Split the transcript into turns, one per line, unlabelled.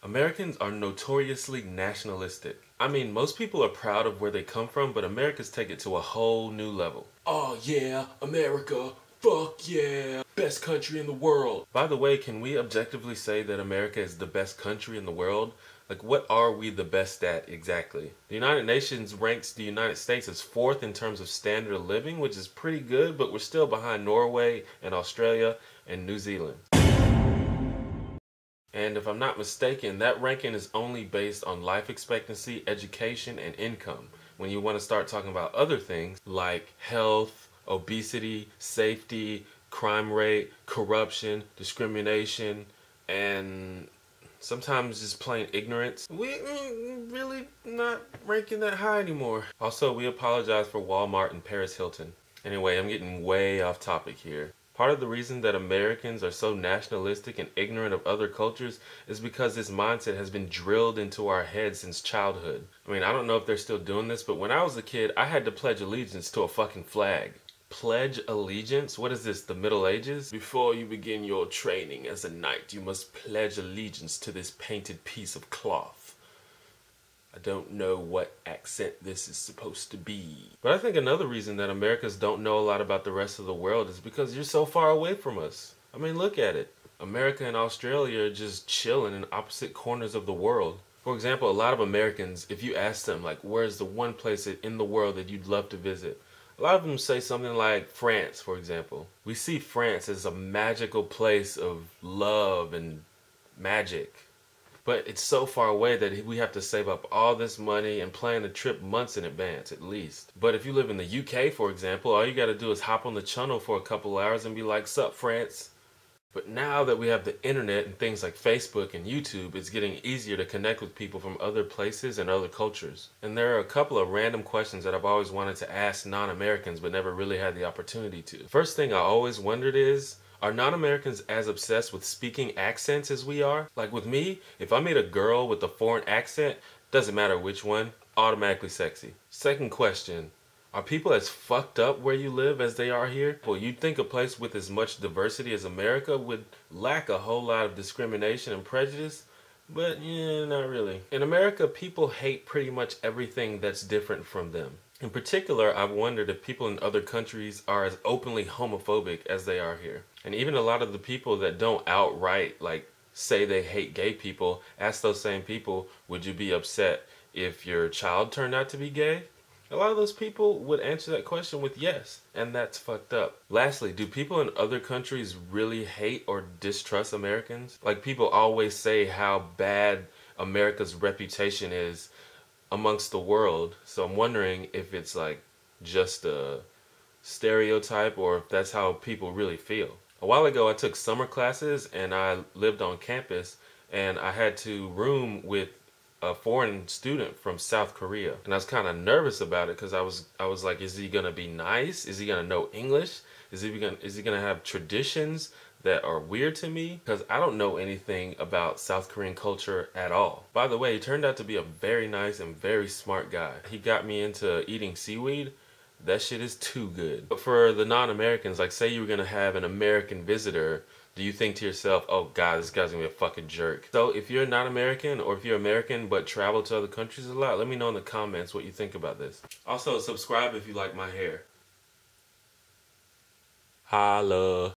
Americans are notoriously nationalistic. I mean, most people are proud of where they come from, but Americans take it to a whole new level. Oh yeah, America, fuck yeah, best country in the world. By the way, can we objectively say that America is the best country in the world? Like, what are we the best at exactly? The United Nations ranks the United States as fourth in terms of standard of living, which is pretty good, but we're still behind Norway and Australia and New Zealand. And if I'm not mistaken, that ranking is only based on life expectancy, education, and income. When you want to start talking about other things like health, obesity, safety, crime rate, corruption, discrimination, and sometimes just plain ignorance, we really not ranking that high anymore. Also, we apologize for Walmart and Paris Hilton. Anyway, I'm getting way off topic here. Part of the reason that Americans are so nationalistic and ignorant of other cultures is because this mindset has been drilled into our heads since childhood. I mean, I don't know if they're still doing this, but when I was a kid, I had to pledge allegiance to a fucking flag. Pledge allegiance? What is this, the Middle Ages? Before you begin your training as a knight, you must pledge allegiance to this painted piece of cloth. I don't know what accent this is supposed to be. But I think another reason that Americans don't know a lot about the rest of the world is because you're so far away from us. I mean, look at it. America and Australia are just chilling in opposite corners of the world. For example, a lot of Americans, if you ask them, like, where's the one place in the world that you'd love to visit? A lot of them say something like France, for example. We see France as a magical place of love and magic. But it's so far away that we have to save up all this money and plan a trip months in advance, at least. But if you live in the UK, for example, all you gotta do is hop on the channel for a couple hours and be like, sup, France? But now that we have the internet and things like Facebook and YouTube, it's getting easier to connect with people from other places and other cultures. And there are a couple of random questions that I've always wanted to ask non-Americans but never really had the opportunity to. First thing I always wondered is, are non-Americans as obsessed with speaking accents as we are? Like with me, if I meet a girl with a foreign accent, doesn't matter which one, automatically sexy. Second question, are people as fucked up where you live as they are here? Well, you'd think a place with as much diversity as America would lack a whole lot of discrimination and prejudice, but yeah, not really. In America, people hate pretty much everything that's different from them. In particular, I've wondered if people in other countries are as openly homophobic as they are here. And even a lot of the people that don't outright, like, say they hate gay people, ask those same people, would you be upset if your child turned out to be gay? A lot of those people would answer that question with yes, and that's fucked up. Lastly, do people in other countries really hate or distrust Americans? Like, people always say how bad America's reputation is amongst the world, so I'm wondering if it's like just a stereotype or if that's how people really feel. A while ago I took summer classes and I lived on campus and I had to room with a foreign student from South Korea, and I was kind of nervous about it because I was like, is he gonna be nice? Is he gonna know English? Is he gonna have traditions that are weird to me? Because I don't know anything about South Korean culture at all. By the way, he turned out to be a very nice and very smart guy. He got me into eating seaweed. That shit is too good. But for the non-Americans, like, say you were gonna have an American visitor, do you think to yourself, oh god, this guy's gonna be a fucking jerk? So if you're not American, or if you're American but travel to other countries a lot, let me know in the comments what you think about this. Also, subscribe if you like my hair. Holla.